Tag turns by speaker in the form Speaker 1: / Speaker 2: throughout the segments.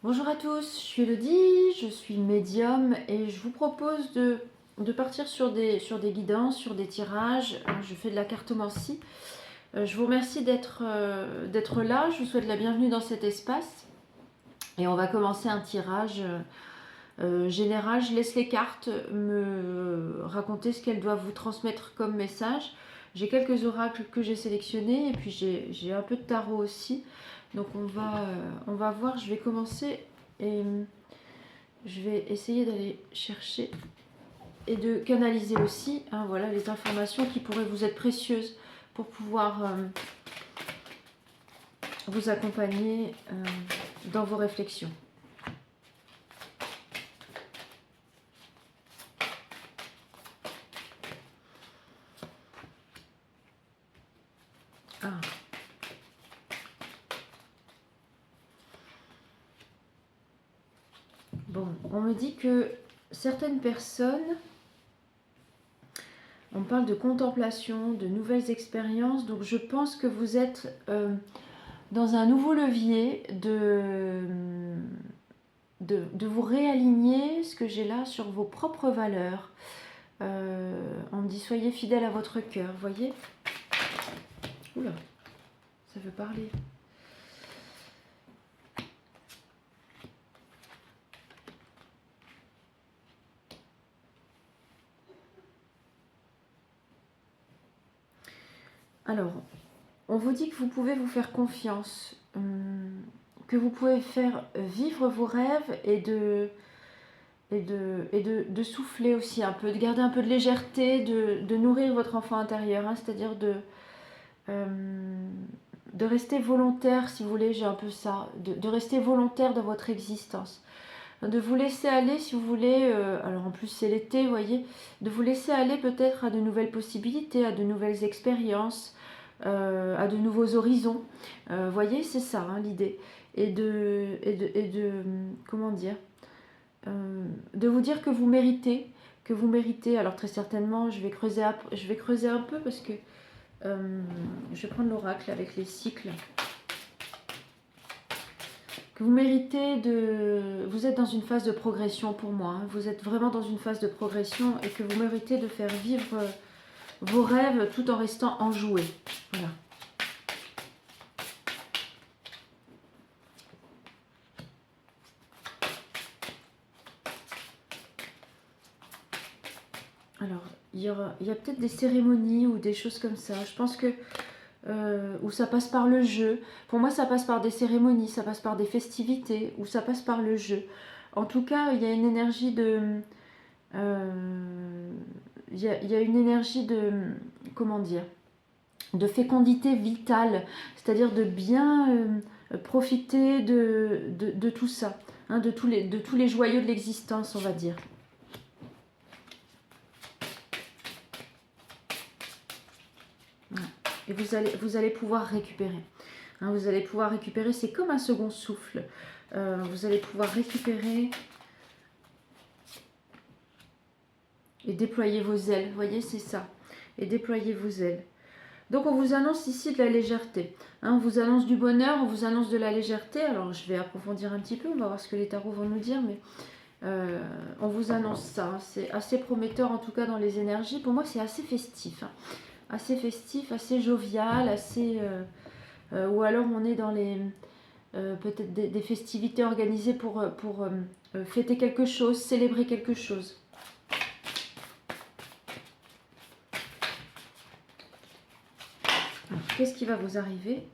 Speaker 1: Bonjour à tous, je suis Elodie, je suis médium et je vous propose de partir sur des guidances, sur des tirages. Je fais de la cartomancie. Je vous remercie d'être là, je vous souhaite la bienvenue dans cet espace. Et on va commencer un tirage général. Je laisse les cartes me raconter ce qu'elles doivent vous transmettre comme message. J'ai quelques oracles que j'ai sélectionnés et puis j'ai un peu de tarot aussi. Donc on va voir, je vais commencer et je vais essayer d'aller chercher et de canaliser aussi voilà, les informations qui pourraient vous être précieuses pour pouvoir vous accompagner dans vos réflexions. Ah. Bon, on me dit que certaines personnes, on parle de contemplation, de nouvelles expériences, donc je pense que vous êtes dans un nouveau levier de vous réaligner, ce que j'ai là, sur vos propres valeurs. On me dit soyez fidèle à votre cœur, voyez. Oula, ça veut parler. Alors, on vous dit que vous pouvez vous faire confiance, que vous pouvez faire vivre vos rêves et de souffler aussi un peu, de garder un peu de légèreté, de nourrir votre enfant intérieur, c'est-à-dire de rester volontaire, si vous voulez, j'ai un peu ça, de rester volontaire dans votre existence. De vous laisser aller, si vous voulez, alors en plus c'est l'été, vous voyez, de vous laisser aller peut-être à de nouvelles possibilités, à de nouvelles expériences, à de nouveaux horizons. Vous voyez, c'est ça l'idée. Et comment dire, de vous dire que vous méritez, alors très certainement, je vais creuser un peu parce que je vais prendre l'oracle avec les cycles. Que vous méritez vous êtes dans une phase de progression pour moi, vous êtes vraiment dans une phase de progression et que vous méritez de faire vivre vos rêves tout en restant enjoués. Voilà. Alors, il y a peut-être des cérémonies ou des choses comme ça. Je pense que où ça passe par le jeu. Pour moi, ça passe par des cérémonies, ça passe par des festivités, ou ça passe par le jeu. En tout cas, il y a une énergie il y a une énergie comment dire, de fécondité vitale, c'est-à-dire de bien profiter de tout ça, de tous les joyaux de l'existence, on va dire. Et vous allez pouvoir récupérer. Vous allez pouvoir récupérer, c'est comme un second souffle. Vous allez pouvoir récupérer et déployer vos ailes. Vous voyez, c'est ça. Et déployer vos ailes. Donc on vous annonce ici de la légèreté. On vous annonce du bonheur, on vous annonce de la légèreté. Alors je vais approfondir un petit peu, on va voir ce que les tarots vont nous dire, mais on vous annonce ça. C'est assez prometteur en tout cas dans les énergies. Pour moi c'est assez festif. Assez festif, assez jovial, assez... ou alors on est dans les... peut-être des festivités organisées pour fêter quelque chose, célébrer quelque chose. Qu'est-ce qui va vous arriver ?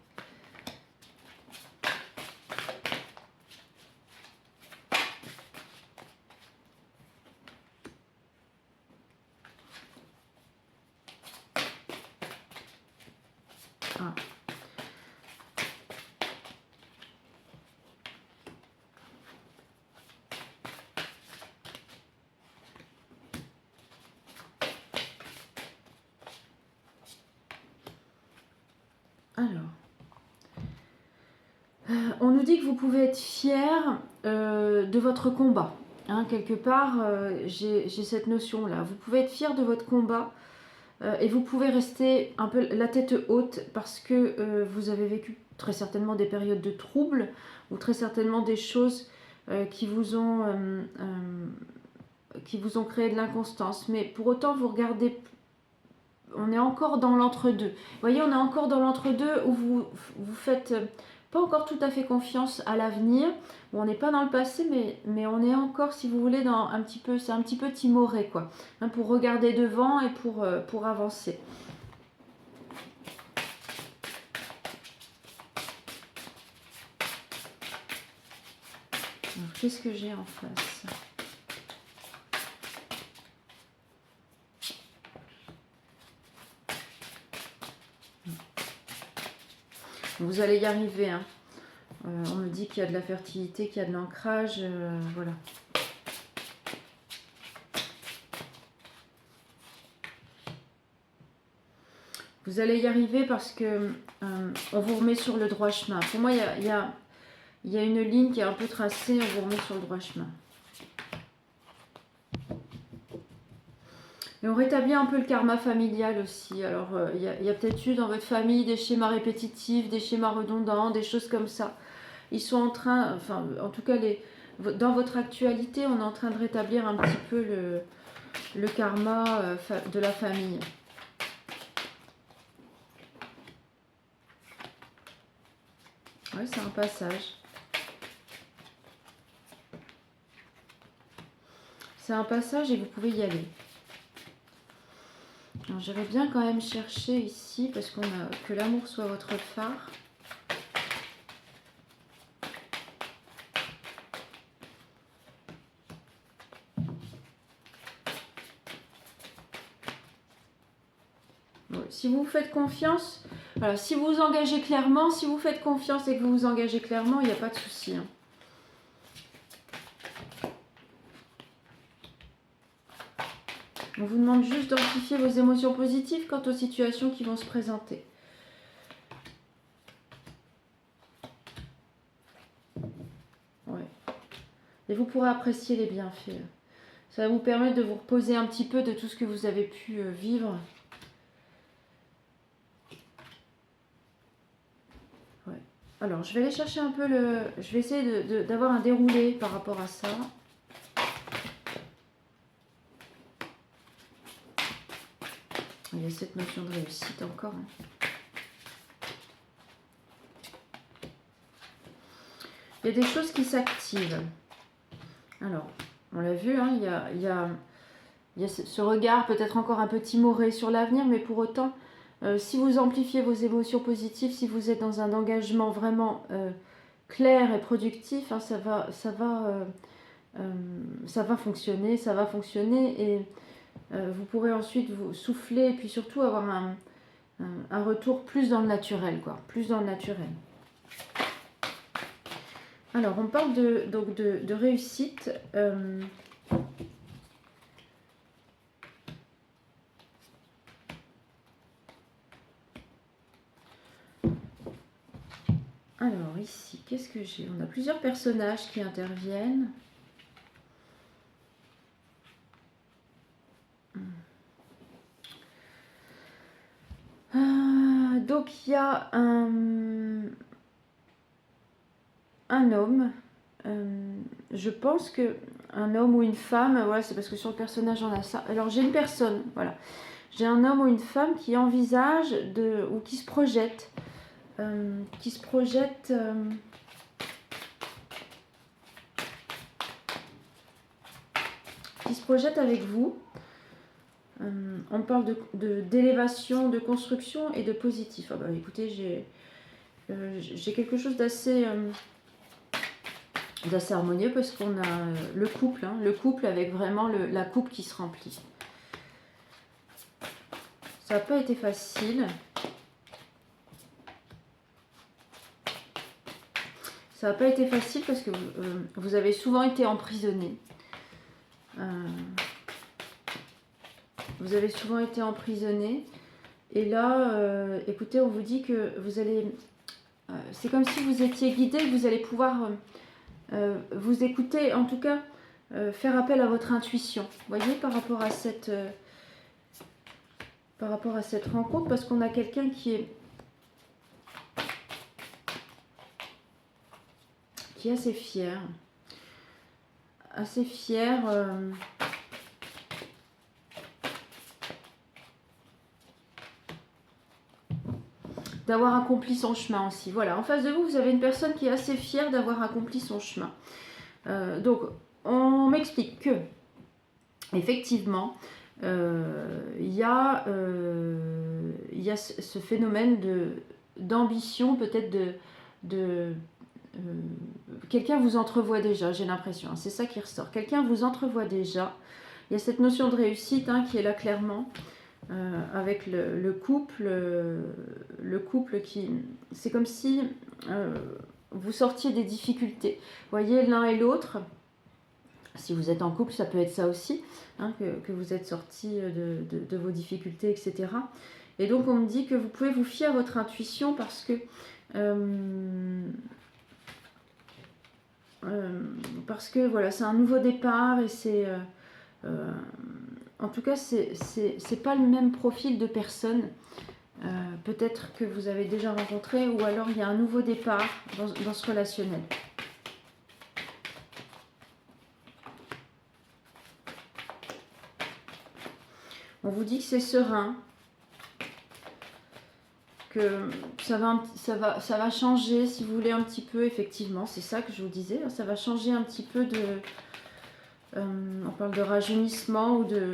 Speaker 1: Ah. Alors, on nous dit que vous pouvez être fier de votre combat. Quelque part, j'ai cette notion-là. Vous pouvez être fier de votre combat et vous pouvez rester un peu la tête haute parce que vous avez vécu très certainement des périodes de troubles ou très certainement des choses qui vous ont créé de l'inconstance. Mais pour autant, vous regardez, on est encore dans l'entre-deux. Vous voyez, on est encore dans l'entre-deux où vous faites pas encore tout à fait confiance à l'avenir. Bon, on n'est pas dans le passé, mais on est encore, si vous voulez, dans un petit peu, c'est un petit peu timoré, quoi. Hein, pour regarder devant et pour avancer. Qu'est-ce que j'ai en face? Vous allez y arriver. Hein. On me dit qu'il y a de la fertilité, qu'il y a de l'ancrage. Voilà. Vous allez y arriver parce que on vous remet sur le droit chemin. Pour moi, il y a une ligne qui est un peu tracée, on vous remet sur le droit chemin. Et on rétablit un peu le karma familial aussi. Alors, il y a peut-être eu dans votre famille des schémas répétitifs, des schémas redondants, des choses comme ça. Ils sont en train, enfin, en tout cas, dans votre actualité, on est en train de rétablir un petit peu le karma de la famille. Ouais, c'est un passage. C'est un passage et vous pouvez y aller. J'aimerais bien quand même chercher ici, parce qu'on a que l'amour soit votre phare. Bon, si vous faites confiance, voilà, si vous vous engagez clairement, si vous faites confiance et que vous vous engagez clairement, il n'y a pas de souci. Hein. On vous demande juste d'amplifier vos émotions positives quant aux situations qui vont se présenter. Ouais. Et vous pourrez apprécier les bienfaits. Ça va vous permettre de vous reposer un petit peu de tout ce que vous avez pu vivre. Ouais. Alors, je vais aller chercher un peu le... Je vais essayer d'avoir un déroulé par rapport à ça. Il y a cette notion de réussite encore. Il y a des choses qui s'activent. Alors, on l'a vu, hein, il y a ce regard peut-être encore un peu timoré sur l'avenir, mais pour autant, si vous amplifiez vos émotions positives, si vous êtes dans un engagement vraiment clair et productif, hein, ça va fonctionner et vous pourrez ensuite vous souffler et puis surtout avoir un retour plus dans le naturel, quoi, plus dans le naturel. Alors, on parle de réussite. Alors, ici, qu'est-ce que j'ai? On a plusieurs personnages qui interviennent. Donc, il y a un homme. Je pense que un homme ou une femme, voilà, c'est parce que sur le personnage on a ça. Alors j'ai une personne, voilà. J'ai un homme ou une femme qui envisage ou qui se projette, avec vous. On parle d'élévation, de construction et de positif. Ah bah, écoutez, j'ai quelque chose d'assez harmonieux parce qu'on a le couple avec vraiment la coupe qui se remplit. Ça n'a pas été facile. Ça n'a pas été facile parce que vous avez souvent été emprisonné. Vous avez souvent été emprisonné. Et là, écoutez, on vous dit que vous allez... c'est comme si vous étiez guidé, que vous allez pouvoir vous écouter, en tout cas, faire appel à votre intuition. Vous voyez, par rapport à cette rencontre, parce qu'on a quelqu'un qui est assez fier. assez fier d'avoir accompli son chemin aussi. Voilà, en face de vous, vous avez une personne qui est assez fière d'avoir accompli son chemin. Donc, on m'explique que, effectivement, il y a ce phénomène d'ambition, peut-être quelqu'un vous entrevoit déjà, j'ai l'impression, c'est ça qui ressort. Quelqu'un vous entrevoit déjà. Il y a cette notion de réussite qui est là clairement. Avec le couple qui... C'est comme si vous sortiez des difficultés. Vous voyez, l'un et l'autre, si vous êtes en couple, ça peut être ça aussi, que vous êtes sortis de vos difficultés, etc. Et donc, on me dit que vous pouvez vous fier à votre intuition parce que... voilà, c'est un nouveau départ et c'est... en tout cas, c'est pas le même profil de personne. Peut-être que vous avez déjà rencontré ou alors il y a un nouveau départ dans ce relationnel. On vous dit que c'est serein, que ça va changer, si vous voulez, un petit peu, effectivement. C'est ça que je vous disais, ça va changer un petit peu de... on parle de rajeunissement ou de...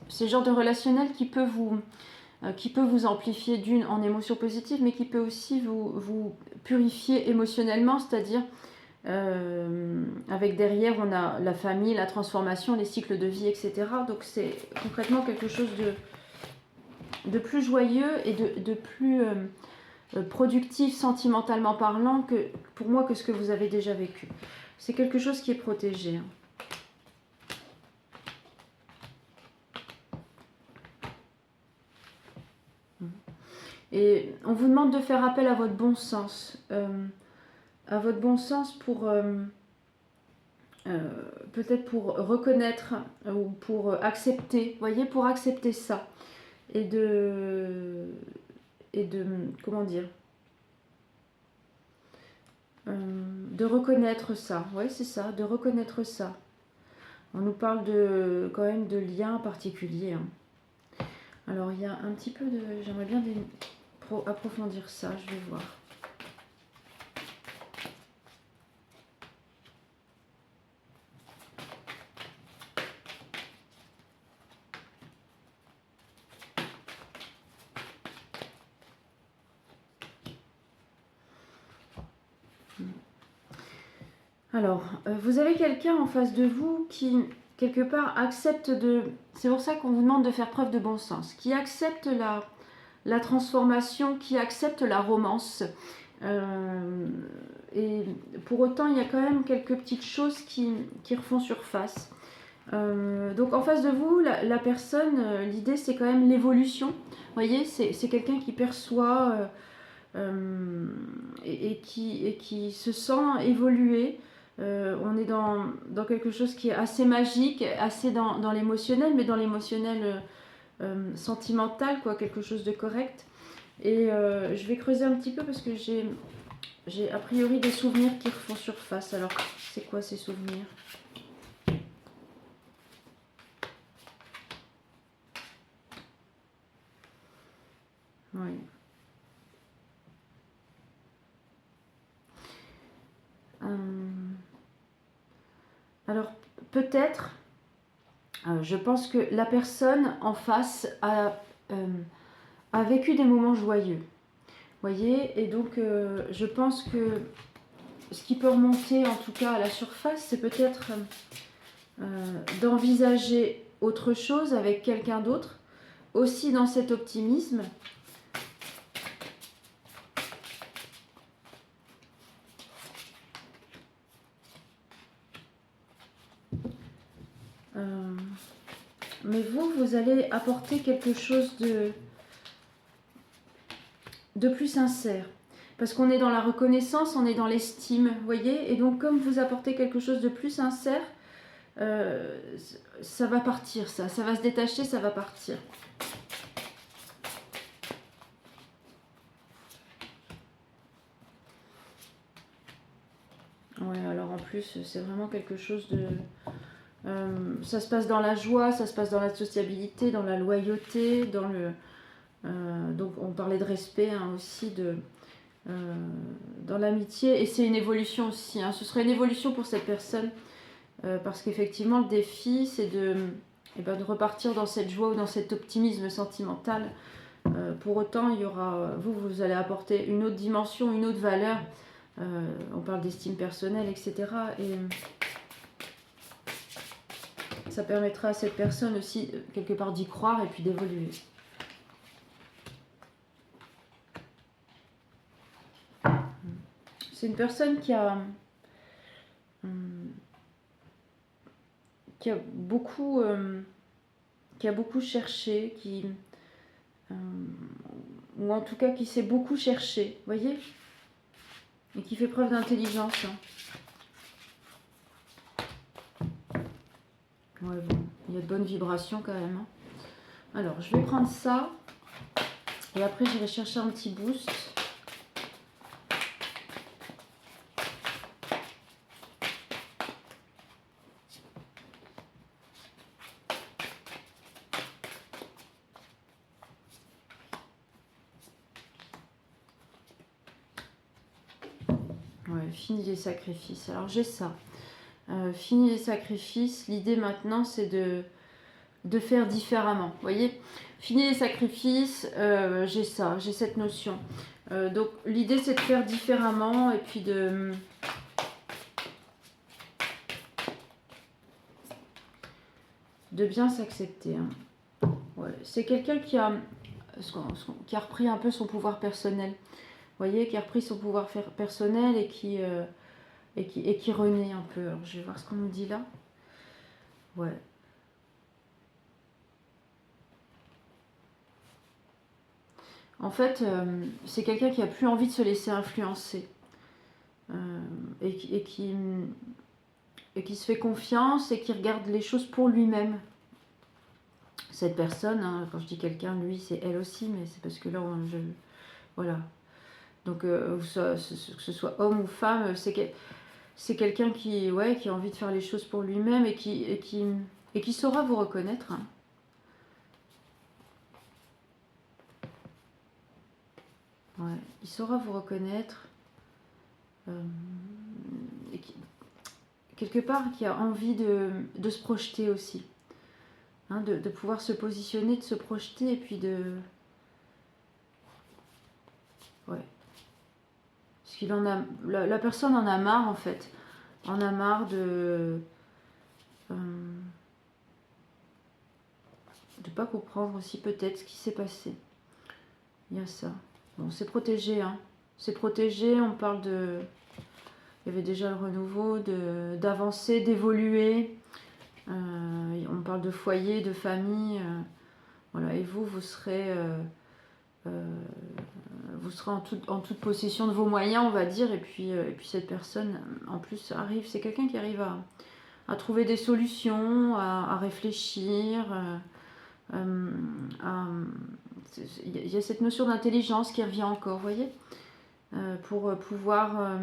Speaker 1: C'est le genre de relationnel qui peut vous amplifier en émotions positives, mais qui peut aussi vous purifier émotionnellement, c'est-à-dire avec derrière on a la famille, la transformation, les cycles de vie, etc. Donc c'est concrètement quelque chose de plus joyeux et de plus productif sentimentalement parlant pour moi que ce que vous avez déjà vécu. C'est quelque chose qui est protégé. Et on vous demande de faire appel à votre bon sens. Pour peut-être pour reconnaître ou pour accepter, voyez, pour accepter ça. Et de comment dire, de reconnaître ça. Oui, c'est ça, de reconnaître ça. On nous parle quand même de liens particuliers. Alors, il y a un petit peu de... J'aimerais bien approfondir ça, je vais voir. Alors, vous avez quelqu'un en face de vous qui, quelque part, accepte de... C'est pour ça qu'on vous demande de faire preuve de bon sens. Qui accepte la transformation, qui accepte la romance. Et pour autant, il y a quand même quelques petites choses qui refont surface. Donc en face de vous, la personne, l'idée c'est quand même l'évolution. Vous voyez, c'est quelqu'un qui perçoit et qui se sent évoluer. On est dans quelque chose qui est assez magique, assez dans l'émotionnel, mais dans l'émotionnel sentimental, quoi, quelque chose de correct. Et je vais creuser un petit peu parce que j'ai a priori des souvenirs qui refont surface. Alors, c'est quoi ces souvenirs ? Oui. Alors, peut-être, je pense que la personne en face a vécu des moments joyeux. Vous voyez, et donc je pense que ce qui peut remonter en tout cas à la surface, c'est peut-être d'envisager autre chose avec quelqu'un d'autre, aussi dans cet optimisme. Mais vous allez apporter quelque chose de plus sincère. Parce qu'on est dans la reconnaissance, on est dans l'estime, vous voyez. Et donc, comme vous apportez quelque chose de plus sincère, ça va partir, ça va se détacher, ça va partir. Ouais, alors en plus, c'est vraiment quelque chose de... ça se passe dans la joie, ça se passe dans la sociabilité, dans la loyauté, dans le... donc on parlait de respect hein, aussi, dans l'amitié, et c'est une évolution aussi. Hein. Ce serait une évolution pour cette personne, parce qu'effectivement le défi c'est de repartir dans cette joie ou dans cet optimisme sentimental. Pour autant, il y aura, vous allez apporter une autre dimension, une autre valeur. On parle d'estime personnelle, etc. Et ça permettra à cette personne aussi, quelque part, d'y croire et puis d'évoluer. C'est une personne qui a beaucoup cherché, ou en tout cas qui s'est beaucoup cherché, voyez, et qui fait preuve d'intelligence. Hein. Ouais, bon, il y a de bonnes vibrations quand même. Hein. Alors, je vais prendre ça, et après j'irai chercher un petit boost. Ouais, fini les sacrifices. Alors j'ai ça. Fini les sacrifices. L'idée maintenant c'est de faire différemment. Vous voyez, fini les sacrifices, j'ai ça, j'ai cette notion. Donc l'idée c'est de faire différemment et puis de bien s'accepter. Hein. Ouais. C'est quelqu'un qui a repris un peu son pouvoir personnel. Vous voyez, qui a repris son pouvoir personnel et qui renaît un peu. Alors, je vais voir ce qu'on nous dit là. Ouais. En fait, c'est quelqu'un qui a plus envie de se laisser influencer et qui se fait confiance et qui regarde les choses pour lui-même. Cette personne, hein, quand je dis quelqu'un, lui, c'est elle aussi, mais c'est parce que là, voilà. Donc, que ce soit homme ou femme, c'est quelqu'un qui a envie de faire les choses pour lui-même et qui saura vous reconnaître. Hein. Ouais, il saura vous reconnaître. Et quelque part, qui a envie de se projeter aussi. Hein, de pouvoir se positionner, de se projeter et puis de... Ouais. Parce qu'il en a... La personne en a marre en fait. En a marre de pas comprendre aussi peut-être ce qui s'est passé. Il y a ça. Bon, c'est protégé, hein. C'est protégé, on parle de... Il y avait déjà le renouveau, d'avancer, d'évoluer. On parle de foyer, de famille. Voilà, et vous serez en toute possession de vos moyens, on va dire. Et puis cette personne, en plus, arrive. C'est quelqu'un qui arrive à trouver des solutions, à réfléchir. Il y a cette notion d'intelligence qui revient encore, vous voyez, pour pouvoir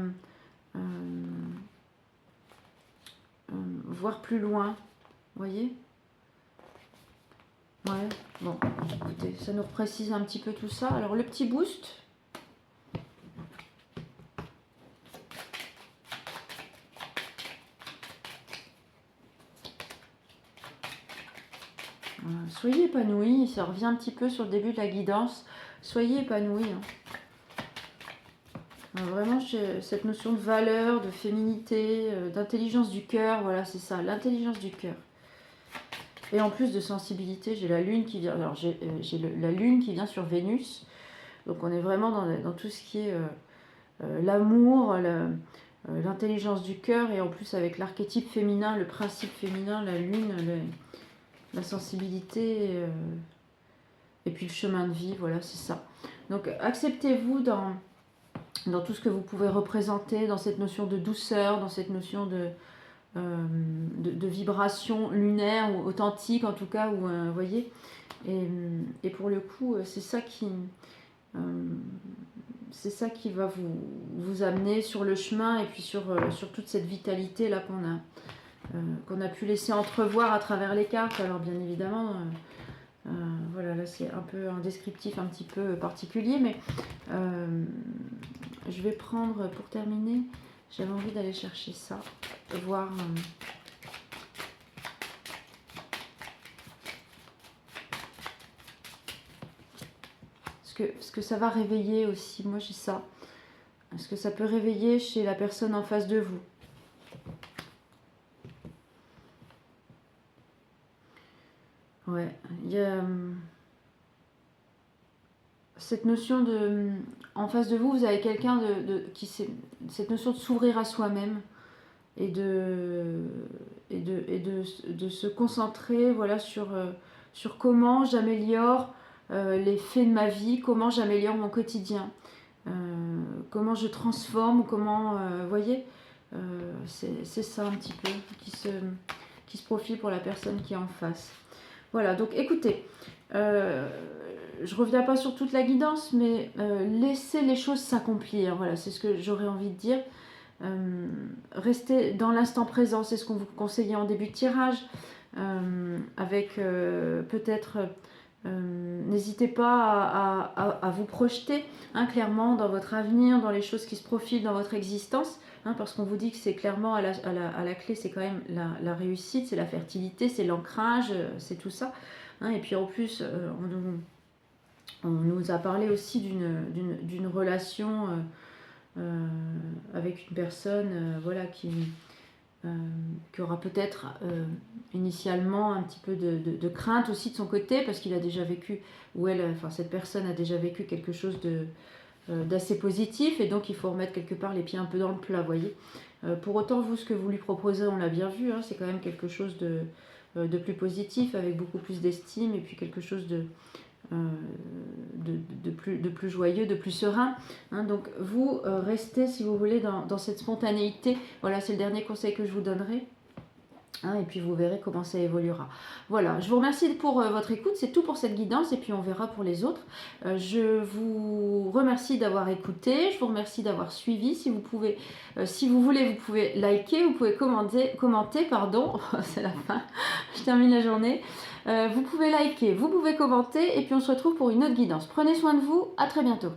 Speaker 1: voir plus loin, vous voyez. Ouais, bon, écoutez, ça nous précise un petit peu tout ça. Alors le petit boost. Soyez épanoui, ça revient un petit peu sur le début de la guidance. Soyez épanoui. Hein. Vraiment, cette notion de valeur, de féminité, d'intelligence du cœur, voilà, c'est ça, l'intelligence du cœur. Et en plus de sensibilité, j'ai la lune qui vient. Alors j'ai la lune qui vient sur Vénus. Donc on est vraiment dans tout ce qui est l'amour, l'intelligence du cœur, et en plus avec l'archétype féminin, le principe féminin, la lune, la sensibilité, et puis le chemin de vie, voilà, c'est ça. Donc acceptez-vous dans tout ce que vous pouvez représenter, dans cette notion de douceur, dans cette notion de vibration lunaire ou authentique en tout cas, vous voyez, et pour le coup c'est ça c'est ça qui va vous amener sur le chemin et puis sur toute cette vitalité là qu'on a pu laisser entrevoir à travers les cartes. Alors bien évidemment, voilà, là c'est un peu un descriptif un petit peu particulier, mais je vais prendre, pour terminer, j'avais envie d'aller chercher ça, voir... ce que ça va réveiller aussi, moi j'ai ça. Ce que ça peut réveiller chez la personne en face de vous. Ouais, il y a cette notion de... En face de vous, vous avez quelqu'un qui sait... Cette notion de s'ouvrir à soi-même et de se concentrer, voilà, sur comment j'améliore les faits de ma vie, comment j'améliore mon quotidien, comment je transforme, comment... vous voyez, c'est ça un petit peu qui se profile pour la personne qui est en face. Voilà, donc écoutez, je reviens pas sur toute la guidance, mais laissez les choses s'accomplir. Voilà, c'est ce que j'aurais envie de dire. Restez dans l'instant présent, c'est ce qu'on vous conseillait en début de tirage, avec peut-être... n'hésitez pas à vous projeter clairement dans votre avenir, dans les choses qui se profilent dans votre existence, parce qu'on vous dit que c'est clairement à la clé, c'est quand même la réussite, c'est la fertilité, c'est l'ancrage, c'est tout ça. Et puis en plus, on nous a parlé aussi d'une relation avec une personne voilà, qui aura peut-être initialement un petit peu de crainte aussi de son côté, parce qu'il a déjà vécu, ou elle, enfin cette personne a déjà vécu quelque chose d'assez positif, et donc il faut remettre quelque part les pieds un peu dans le plat, vous voyez. Pour autant, vous, ce que vous lui proposez, on l'a bien vu, c'est quand même quelque chose de plus positif, avec beaucoup plus d'estime, et puis quelque chose de plus joyeux, de plus serein. Donc vous restez, si vous voulez, dans cette spontanéité. Voilà, c'est le dernier conseil que je vous donnerai. Et puis vous verrez comment ça évoluera. Voilà, je vous remercie pour votre écoute, c'est tout pour cette guidance et puis on verra pour les autres. Je vous remercie d'avoir écouté, je vous remercie d'avoir suivi. Si vous pouvez, si vous voulez, vous pouvez liker, vous pouvez commenter, pardon, c'est la fin, je termine la journée. Vous pouvez liker, vous pouvez commenter et puis on se retrouve pour une autre guidance. Prenez soin de vous, à très bientôt.